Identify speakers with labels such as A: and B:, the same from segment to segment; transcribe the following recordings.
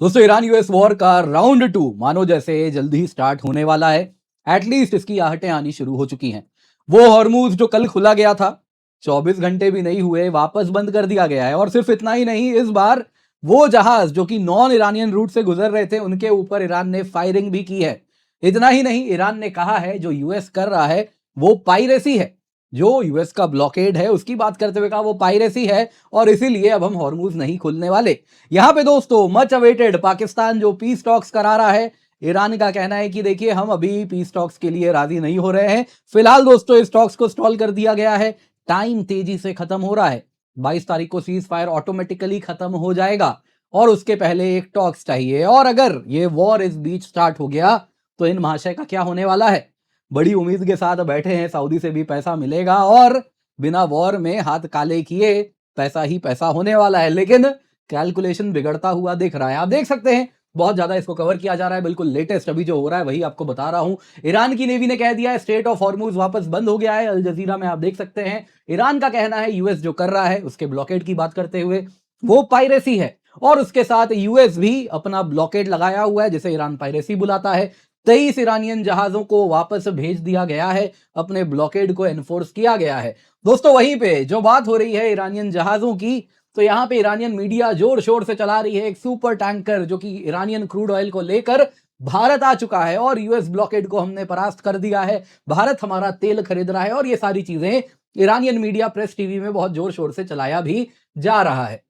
A: दोस्तों Iran US war का round 2 मानो जैसे जल्दी स्टार्ट होने वाला है। एटलीस्ट इसकी आहटें आनी शुरू हो चुकी हैं। वो हॉर्मूज जो कल खुला गया था, 24 घंटे भी नहीं हुए वापस बंद कर दिया गया है। और सिर्फ इतना ही नहीं, इस बार वो जहाज जो कि नॉन ईरानियन रूट से गुजर रहे थे उनके ऊपर ईरान ने फायरिंग भी की है। इतना ही नहीं, ईरान ने कहा है जो यूएस कर रहा है वो पायरेसी है। जो यूएस का ब्लॉकेड है उसकी बात करते हुए कहा वो पायरेसी है और इसीलिए अब हम हॉर्मूज नहीं खुलने वाले। यहां पे दोस्तों मच अवेटेड पाकिस्तान जो पीस टॉक्स करा रहा है, ईरान का कहना है कि देखिए हम अभी पीस टॉक्स के लिए राजी नहीं हो रहे हैं। फिलहाल दोस्तों इस टॉक्स को स्टॉल कर दिया गया है। टाइम तेजी से खत्म हो रहा है। 22 तारीख को सीज फायर ऑटोमेटिकली खत्म हो जाएगा और उसके पहले एक टॉक्स चाहिए। और अगर ये वॉर इस बीच स्टार्ट हो गया तो इन महाशय का क्या होने वाला है? बड़ी उम्मीद के साथ बैठे हैं, सऊदी से भी पैसा मिलेगा और बिना वॉर में हाथ काले किए पैसा ही पैसा होने वाला है। लेकिन कैलकुलेशन बिगड़ता हुआ दिख रहा है। आप देख सकते हैं बहुत ज्यादा इसको कवर किया जा रहा है। बिल्कुल लेटेस्ट अभी जो हो रहा है वही आपको बता रहा हूं। ईरान की नेवी ने कह दिया है स्ट्रेट ऑफ हॉर्मूज वापस बंद हो गया है। अल जजीरा में आप देख सकते हैं ईरान का कहना है यूएस जो कर रहा है उसके ब्लॉकेड की बात करते हुए वो पायरेसी है। और उसके साथ यूएस भी अपना ब्लॉकेड लगाया हुआ है जिसे ईरान पायरेसी बुलाता है। 23 ईरानियन जहाजों को वापस भेज दिया गया है, अपने ब्लॉकेड को एनफोर्स किया गया है। दोस्तों वहीं पे जो बात हो रही है ईरानियन जहाजों की, तो यहां पे ईरानियन मीडिया जोर शोर से चला रही है एक सुपर टैंकर जो कि ईरानियन क्रूड ऑयल को लेकर भारत आ चुका है और यूएस ब्लॉकेड को हमने परास्त कर दिया है, भारत हमारा तेल खरीद रहा है। और ये सारी चीजें ईरानियन मीडिया प्रेस टीवी में बहुत जोर शोर से चलाया भी जा रहा है।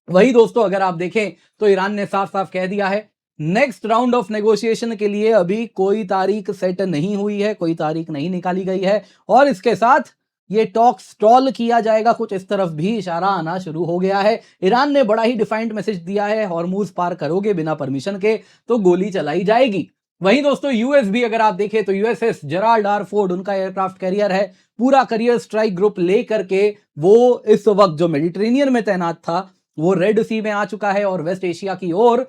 A: वही दोस्तों अगर आप देखें तो ईरान ने साफ साफ कह दिया है नेक्स्ट राउंड ऑफ नेगोशिएशन के लिए अभी कोई तारीख सेट नहीं हुई है, कोई तारीख नहीं निकाली गई है। और इसके साथ ये टॉक स्टॉल किया जाएगा, कुछ इस तरफ भी इशारा आना शुरू हो गया है। ईरान ने बड़ा ही डिफाइंड मैसेज दिया है हॉर्मूज पार करोगे बिना परमिशन के तो गोली चलाई जाएगी। वहीं दोस्तों यूएस भी अगर आप देखें तो यूएसएस जेराल्ड आर फोर्ड उनका एयरक्राफ्ट कैरियर है। पूरा करियर स्ट्राइक ग्रुप लेकर के वो इस वक्त जो मेडिटेरेनियन में तैनात था वो रेड सी में आ चुका है और वेस्ट एशिया की ओर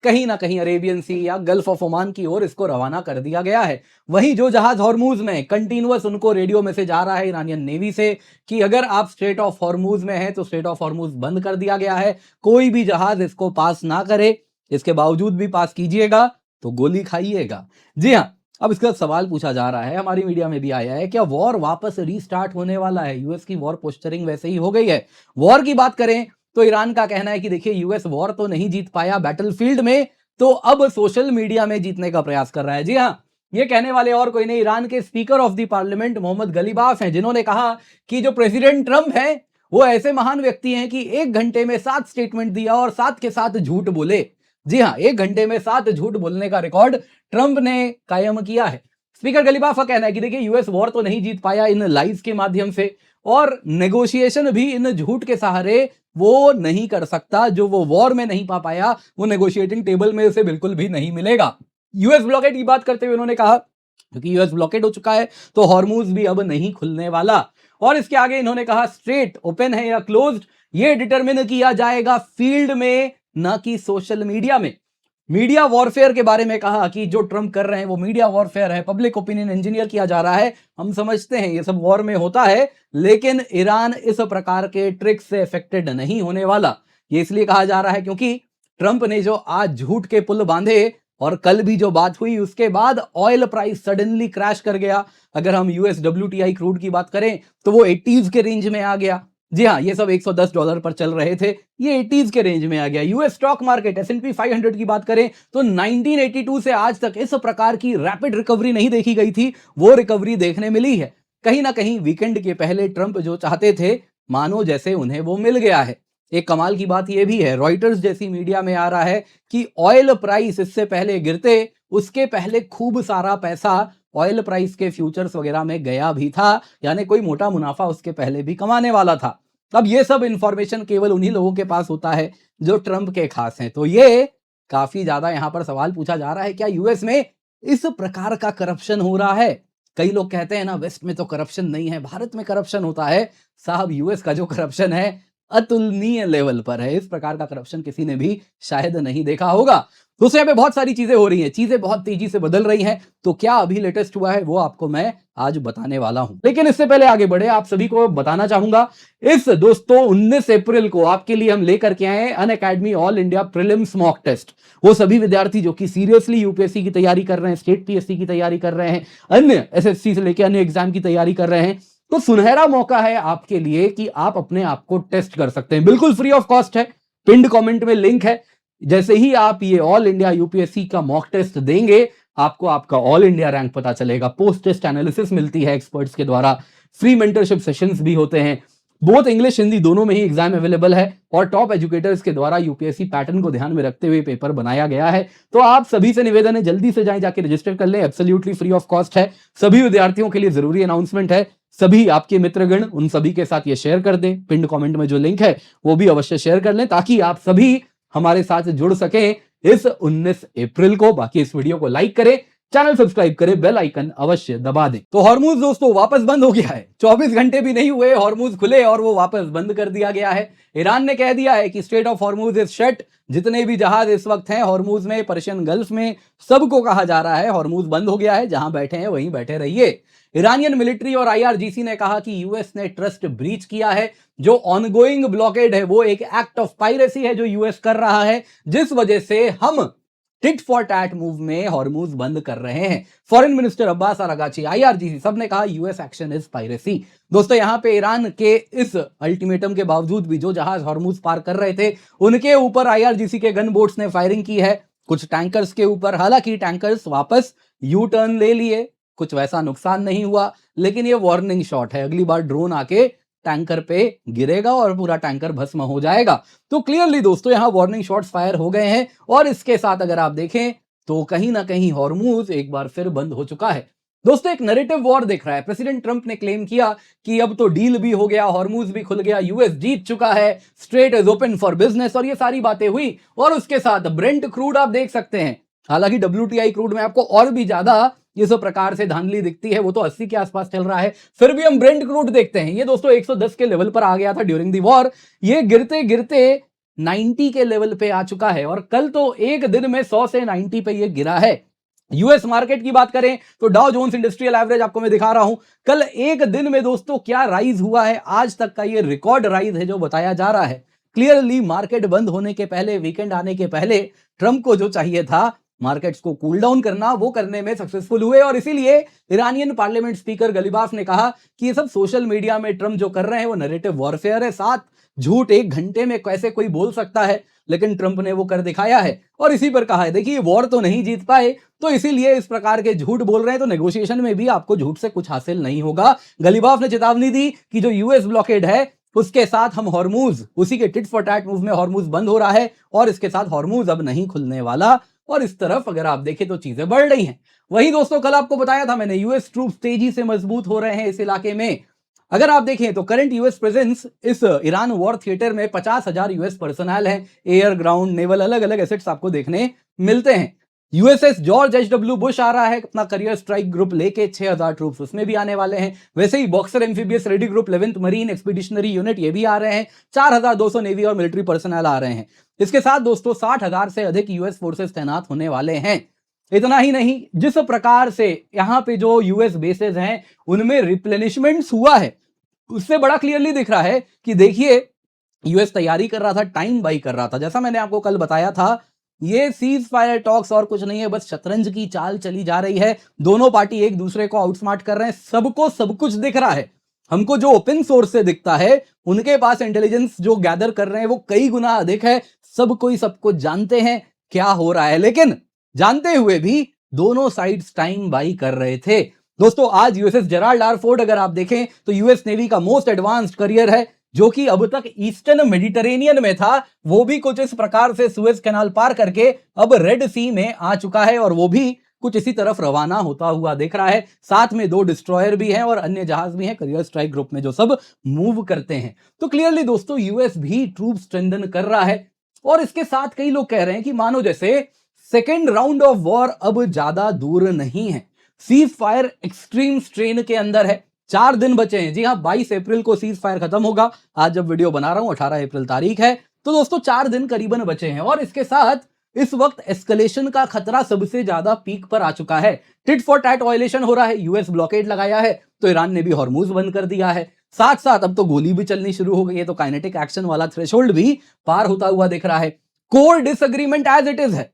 A: कहीं ना कहीं अरेबियन सी या गल्फ ऑफ ओमान की ओर इसको रवाना कर दिया गया है। वहीं जो जहाज हॉर्मूज में कंटिन्यूअस उनको रेडियो मैसेज आ रहा है ईरानियन नेवी से कि अगर आप स्ट्रेट ऑफ हॉर्मूज में हैं तो स्ट्रेट ऑफ हॉर्मूज बंद कर दिया गया है, कोई भी जहाज इसको पास ना करे, इसके बावजूद भी पास कीजिएगा तो गोली खाइएगा। जी हाँ, अब इसका सवाल पूछा जा रहा है, हमारी मीडिया में भी आया है, क्या वॉर वापस रीस्टार्ट होने वाला है? यूएस की वॉर पोस्चरिंग वैसे ही हो गई है। वॉर की बात करें तो ईरान का कहना है कि देखिए यूएस वॉर तो नहीं जीत पाया बैटलफील्ड में, तो अब सोशल मीडिया में जीतने का प्रयास कर रहा है। जी हाँ, ये कहने वाले और कोई नहीं, ईरान के speaker of the parliament Mohammad Ghalibaf हैं, जिन्होंने कहा कि जो प्रेसिडेंट ट्रंप हैं वो ऐसे महान व्यक्ति हैं कि 1 घंटे में 7 स्टेटमेंट दिया और साथ के साथ झूठ बोले। जी हाँ, 1 घंटे में 7 झूठ बोलने का रिकॉर्ड ट्रंप ने कायम किया है। स्पीकर गलीबाफ का कहना है कि देखिए यूएस वॉर तो नहीं जीत पाया इन लाइज के माध्यम से और नेगोशिएशन भी इन झूठ के सहारे वो नहीं कर सकता। जो वो वॉर में नहीं पा पाया वो नेगोशिएटिंग टेबल में उसे बिल्कुल भी नहीं मिलेगा। यूएस ब्लॉकेड की बात करते हुए उन्होंने कहा क्योंकि यूएस ब्लॉकेड हो चुका है तो हॉर्मूज भी अब नहीं खुलने वाला। और इसके आगे इन्होंने कहा स्ट्रेट ओपन है या क्लोज्ड ये डिटरमिन किया जाएगा फील्ड में, ना कि सोशल मीडिया में। मीडिया वॉरफेयर के बारे में कहा कि जो ट्रंप कर रहे हैं वो मीडिया वॉरफेयर है, पब्लिक ओपिनियन इंजीनियर किया जा रहा है। हम समझते हैं ये सब वॉर में होता है, लेकिन ईरान इस प्रकार के ट्रिक से अफेक्टेड नहीं होने वाला। ये इसलिए कहा जा रहा है क्योंकि ट्रंप ने जो आज झूठ के पुल बांधे और कल भी जो बात हुई उसके बाद ऑयल प्राइस सडनली क्रैश कर गया। अगर हम यूएस डब्ल्यूटीआई क्रूड की बात करें तो वो 80s के रेंज में आ गया। जी हाँ, ये सब $110 पर चल रहे थे, ये 80s के रेंज में आ गया। यूएस स्टॉक मार्केट S&P 500 की बात करें तो 1982 से आज तक इस प्रकार की रैपिड रिकवरी नहीं देखी गई थी, वो रिकवरी देखने मिली है। कहीं ना कहीं वीकेंड के पहले ट्रंप जो चाहते थे मानो जैसे उन्हें वो मिल गया है। एक कमाल की बात यह भी है, रॉयटर्स जैसी मीडिया में आ रहा है कि ऑयल प्राइस इससे पहले गिरते उसके पहले खूब सारा पैसा ऑयल प्राइस के फ्यूचर्स वगैरह में गया भी था, यानी कोई मोटा मुनाफा उसके पहले भी कमाने वाला था। अब ये सब इंफॉर्मेशन केवल उन्हीं लोगों के पास होता है जो ट्रंप के खास हैं। तो ये काफी ज्यादा यहां पर सवाल पूछा जा रहा है, क्या यूएस में इस प्रकार का करप्शन हो रहा है? कई लोग कहते हैं ना वेस्ट में तो करप्शन नहीं है, भारत में करप्शन होता है। साहब यूएस का जो करप्शन है अतुलनीय लेवल पर है। इस प्रकार का करप्शन किसी ने भी शायद नहीं देखा होगा। दोस्तों यहाँ पे बहुत सारी चीजें हो रही हैं, चीजें बहुत तेजी से बदल रही हैं, तो क्या अभी लेटेस्ट हुआ है वो आपको मैं आज बताने वाला हूं। लेकिन इससे पहले आगे बढ़े, आप सभी को बताना चाहूंगा, इस दोस्तों 19 अप्रैल को आपके लिए हम लेकर के आए Unacademy all India prelims mock test. वो सभी विद्यार्थी जो कि सीरियसली यूपीएससी की तैयारी कर रहे हैं, स्टेट पीएससी की तैयारी कर रहे हैं, अन्य एसएससी से लेकर अन्य एग्जाम की तैयारी कर रहे हैं, तो सुनहरा मौका है आपके लिए कि आप अपने आप को टेस्ट कर सकते हैं। बिल्कुल फ्री ऑफ कॉस्ट है, पिंड कमेंट में लिंक है। जैसे ही आप ये ऑल इंडिया यूपीएससी का मॉक टेस्ट देंगे, आपको आपका ऑल इंडिया रैंक पता चलेगा, पोस्ट टेस्ट एनालिसिस मिलती है एक्सपर्ट्स के द्वारा, फ्री मेंटरशिप सेशंस भी होते हैं, बोथ इंग्लिश हिंदी दोनों में ही एग्जाम अवेलेबल है, और टॉप एजुकेटर्स के द्वारा यूपीएससी पैटर्न को ध्यान में रखते हुए पेपर बनाया गया है। तो आप सभी से निवेदन है, जल्दी से जाके रजिस्टर कर लें, एब्सोल्युटली फ्री ऑफ कॉस्ट है। सभी विद्यार्थियों के लिए जरूरी अनाउंसमेंट है, सभी आपके मित्रगण उन सभी के साथ ये शेयर कर दें, पिंड कमेंट में जो लिंक है वो भी अवश्य शेयर कर लें, ताकि आप सभी हमारे साथ जुड़ सकें इस 19 अप्रैल को। बाकी इस वीडियो को लाइक करें, चैनल सब्सक्राइब करें, बेल आइकन अवश्य दबा दें। तो हॉर्मूज दोस्तों वापस बंद हो गया है, 24 घंटे भी नहीं हुए हॉर्मूज खुले और वो वापस बंद कर दिया गया है। ईरान ने कह दिया है कि straight of Hormuz is shut. जितने भी जहाज इस वक्त हैं हॉर्मूज में, पर्शियन गल्फ में, सबको कहा जा रहा है हॉर्मूज बंद हो गया है, जहां बैठे हैं वहीं बैठे रहिए। ईरानियन मिलिट्री और आईआरजीसी ने कहा कि यूएस ने ट्रस्ट ब्रीच किया है। जो ऑनगोइंग ब्लॉकेड है वो एक एक्ट ऑफ पायरेसी है जो यूएस कर रहा है, जिस वजह से हम टिट फॉर टैट मूव में हॉर्मूज बंद कर रहे हैं। फॉरेन मिनिस्टर अब्बास अरागाची, आईआरजीसी, सबने कहा यूएस एक्शन इज पायरेसी। दोस्तों यहां पे ईरान के इस अल्टीमेटम के बावजूद भी जो जहाज हॉर्मूज पार कर रहे थे उनके ऊपर आईआरजीसी के गन बोट्स ने फायरिंग की है, कुछ टैंकर्स के ऊपर। हालांकि टैंकर्स वापस यू टर्न ले लिए, कुछ वैसा नुकसान नहीं हुआ, लेकिन ये वार्निंग शॉट है, अगली बार ड्रोन आके टैंकर पे गिरेगा और पूरा टैंकर भस्म हो जाएगा। तो क्लियरली दोस्तों यहां वार्निंग शॉट्स फायर हो गए हैं, और इसके साथ अगर आप देखें तो कहीं ना कहीं हॉर्मूज एक बार फिर बंद हो चुका है। दोस्तों एक नैरेटिव वॉर दिख रहा है। प्रेसिडेंट ट्रंप ने क्लेम किया कि अब तो डील भी हो गया, हॉर्मूज भी खुल गया, यूएस जीत चुका है, straight is open for business, और ये सारी बातें हुई। और उसके साथ ब्रेंट क्रूड आप देख सकते हैं, हालांकि WTI क्रूड में आपको और भी ज्यादा इस प्रकार से धांधली दिखती है, वो तो 80 के आसपास चल रहा है, फिर भी हम ब्रेंट क्रूड देखते हैं, ये दोस्तों 110 के लेवल पर आ गया था ड्यूरिंग दी वॉर, ये गिरते गिरते 90 के लेवल पे आ चुका है, और कल तो एक दिन में 100 से 90 पे ये गिरा है। यूएस मार्केट की बात करें तो डाउ जोन्स इंडस्ट्रियल एवरेज आपको मैं दिखा रहा हूं, कल एक दिन में दोस्तों क्या राइज हुआ है, आज तक का ये रिकॉर्ड राइज है जो बताया जा रहा है। क्लियरली मार्केट बंद होने के पहले, वीकेंड आने के पहले, ट्रंप को जो चाहिए था मार्केट्स को कूल डाउन करना, वो करने में सक्सेसफुल हुए। और इसीलिए ईरानियन पार्लियामेंट स्पीकर गलीबाफ ने कहा कि ये सब सोशल मीडिया में ट्रंप जो कर रहे हैं वो नैरेटिव वॉरफेयर है, 7 झूठ एक घंटे में कैसे कोई बोल सकता है, लेकिन ट्रंप ने वो कर दिखाया है। और इसी पर कहा है, देखिए वॉर तो नहीं जीत पाए, तो इसीलिए इस प्रकार के झूठ बोल रहे हैं, तो नेगोशिएशन में भी आपको झूठ से कुछ हासिल नहीं होगा। गलीबाफ ने चेतावनी दी कि जो यूएस ब्लॉकेड है उसके साथ हम हॉर्मूज, उसी के टिट फॉर टैट मूव में हॉर्मूज बंद हो रहा है, और इसके साथ हॉर्मूज अब नहीं खुलने वाला। और इस तरफ अगर आप देखें तो चीजें बढ़ रही हैं। वहीं दोस्तों कल आपको बताया था मैंने, यूएस ट्रूप्स तेजी से मजबूत हो रहे हैं इस इलाके में। अगर आप देखें तो करंट यूएस प्रेजेंस इस ईरान वॉर थिएटर में 50,000 यूएस पर्सनल है, एयर, ग्राउंड, नेवल, अलग अलग एसेट्स आपको देखने मिलते हैं। यूएसएस जॉर्ज एचडब्ल्यू बुश आ रहा है अपना करियर स्ट्राइक ग्रुप लेके, 6,000 ट्रूप्स उसमें भी आने वाले हैं। वैसे ही boxer amphibious ready group 11th marine expeditionary unit ये भी आ रहे हैं, 4,200 नेवी और मिलिट्री पर्सनल आ रहे हैं। इसके साथ दोस्तों 60,000 से अधिक यूएस फोर्सेस तैनात होने वाले हैं। इतना ही नहीं, जिस प्रकार से यहाँ पे जो यूएस बेसेस हैं उनमें रिप्लेनिशमेंट्स हुआ है, उससे बड़ा क्लियरली दिख रहा है कि देखिए यूएस तैयारी कर रहा था, टाइम बाई कर रहा था। जैसा मैंने आपको कल बताया था, ये सीज फायर टॉक्स और कुछ नहीं है, बस शतरंज की चाल चली जा रही है। दोनों पार्टी एक दूसरे को आउटस्मार्ट कर रहे हैं, सबको सब कुछ दिख रहा है। हमको जो ओपन सोर्स से दिखता है, उनके पास इंटेलिजेंस जो गैदर कर रहे हैं वो कई गुना अधिक है। सब कोई सब कुछ जानते हैं क्या हो रहा है, लेकिन जानते हुए भी दोनों साइड्स टाइम बाई कर रहे थे। दोस्तों आज यूएसएस जेराल्ड आर फोर्ड अगर आप देखें तो यूएस नेवी का मोस्ट एडवांस्ड करियर है, जो कि अब तक ईस्टर्न मेडिटेरेनियन में था, वो भी कुछ इस प्रकार से सुएज कैनाल पार करके अब रेड सी में आ चुका है, और वो भी कुछ इसी तरफ रवाना होता हुआ दिख रहा है। साथ में 2 डिस्ट्रॉयर भी हैं और अन्य जहाज भी हैं करियर स्ट्राइक ग्रुप में जो सब मूव करते हैं। तो क्लियरली दोस्तों यूएस भी ट्रूप स्ट्रेंथन कर रहा है, और इसके साथ कई लोग कह रहे हैं कि मानो जैसे सेकेंड राउंड ऑफ वॉर अब ज्यादा दूर नहीं है। सीज फायर एक्सट्रीम स्ट्रेन के अंदर है, 4 दिन बचे हैं। जी हाँ, 22 अप्रैल को सीज फायर खत्म होगा। आज जब वीडियो बना रहा हूं 18 अप्रैल तारीख है, तो दोस्तों 4 दिन करीबन बचे हैं। और इसके साथ इस वक्त एस्केलेशन का खतरा सबसे ज्यादा पीक पर आ चुका है। टिट फॉर टैट वायलेशन हो रहा है, यूएस ब्लॉकेड लगाया है तो ईरान ने भी हॉर्मुज बंद कर दिया है। साथ साथ अब तो गोली भी चलनी शुरू हो गई है, तो काइनेटिक एक्शन वाला थ्रेशोल्ड भी पार होता हुआ दिख रहा है। Core disagreement as it is है।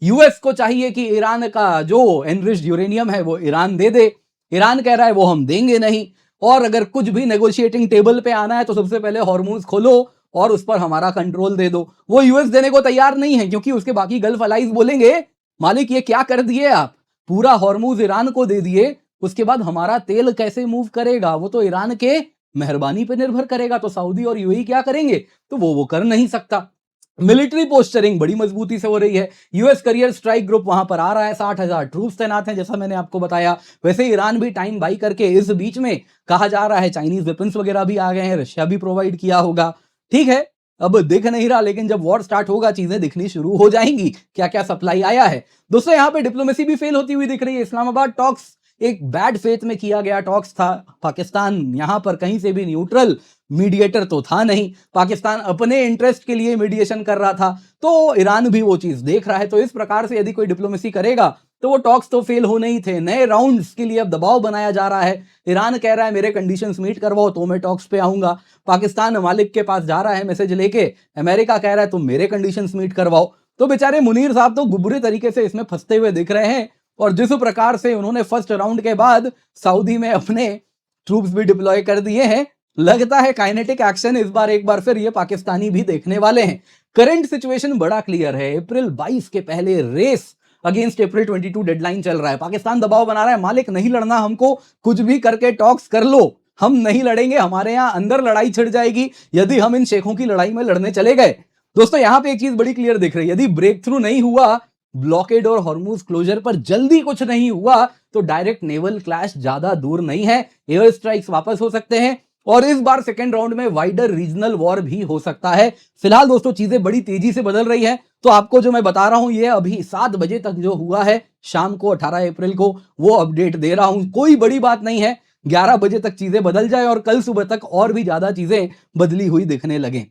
A: यूएस को चाहिए कि ईरान का जो एनरिच्ड यूरेनियम है वो ईरान दे दे। ईरान कह रहा है वो हम देंगे नहीं, और अगर कुछ भी नेगोशिएटिंग टेबल पे आना है तो सबसे पहले हॉर्मुज खोलो और उस पर हमारा कंट्रोल दे दो। वो यूएस देने को तैयार नहीं है, क्योंकि उसके बाकी गल्फ अलाइज बोलेंगे मालिक ये क्या कर दिए आप, पूरा हॉर्मुज ईरान को दे दिए, उसके बाद हमारा तेल कैसे मूव करेगा वो तो ईरान के मेहरबानी पे निर्भर करेगा। तो सऊदी और यूएई क्या करेंगे, तो वो कर नहीं सकता। मिलिट्री पोस्चरिंग बड़ी मजबूती से हो रही है। यूएस करियर स्ट्राइक ग्रुप वहां पर आ रहा है, 60,000 ट्रूप्स तैनात हैं जैसा मैंने आपको बताया। वैसे ईरान भी टाइम बाई करके, इस बीच में कहा जा रहा है चाइनीज वेपन्स वगैरह भी आ गए हैं, रशिया भी प्रोवाइड किया होगा। ठीक है, अब दिख नहीं रहा, लेकिन जब वॉर स्टार्ट होगा चीजें दिखनी शुरू हो जाएंगी, क्या क्या सप्लाई आया है। दोस्तों यहाँ पे डिप्लोमेसी भी फेल होती हुई दिख रही है। इस्लामाबाद टॉक्स एक बैड फेथ में किया गया टॉक्स था। पाकिस्तान यहां पर कहीं से भी न्यूट्रल मीडिएटर तो था नहीं, पाकिस्तान अपने इंटरेस्ट के लिए मीडिएशन कर रहा था, तो ईरान भी वो चीज देख रहा है। तो इस प्रकार से यदि कोई डिप्लोमेसी करेगा तो वो टॉक्स तो फेल होने ही थे। नए राउंड्स के लिए अब दबाव बनाया जा रहा है। ईरान कह रहा है मेरे कंडीशंस मीट करवाओ तो मैं टॉक्स पे आऊंगा। पाकिस्तान मालिक के पास जा रहा है मैसेज लेके, अमेरिका कह रहा है तुम मेरे कंडीशंस मीट करवाओ। तो बेचारे मुनीर साहब तो बुरे तरीके से इसमें फंसते हुए दिख रहे हैं। और जिस प्रकार से उन्होंने फर्स्ट राउंड के बाद सऊदी में अपने ट्रूप्स भी डिप्लॉय कर दिए हैं, लगता है काइनेटिक एक्शन इस बार एक बार फिर ये पाकिस्तानी भी देखने वाले हैं। करंट सिचुएशन बड़ा क्लियर है। अप्रैल 22 के पहले रेस अगेंस्ट अप्रैल 22 डेडलाइन चल रहा है। पाकिस्तान दबाव बना रहा है, मालिक नहीं लड़ना हमको, कुछ भी करके टॉक्स कर लो, हम नहीं लड़ेंगे, हमारे यहां अंदर लड़ाई छिड़ जाएगी यदि हम इन शेखों की लड़ाई में लड़ने चले गए। दोस्तों यहां पे एक चीज बड़ी क्लियर दिख रही है, यदि ब्रेक थ्रू नहीं हुआ, ब्लॉकेड और हॉर्मुज क्लोजर पर जल्दी कुछ नहीं हुआ, तो डायरेक्ट नेवल क्लैश ज्यादा दूर नहीं है। एयर स्ट्राइक्स वापस हो सकते हैं और इस बार सेकेंड राउंड में वाइडर रीजनल वॉर भी हो सकता है। फिलहाल दोस्तों चीजें बड़ी तेजी से बदल रही है, तो आपको जो मैं बता रहा हूं ये अभी 7 बजे तक जो हुआ है शाम को 18 अप्रैल को, वो अपडेट दे रहा हूं। कोई बड़ी बात नहीं है, 11 बजे तक चीजें बदल जाए और कल सुबह तक और भी ज्यादा चीजें बदली हुई दिखने लगे।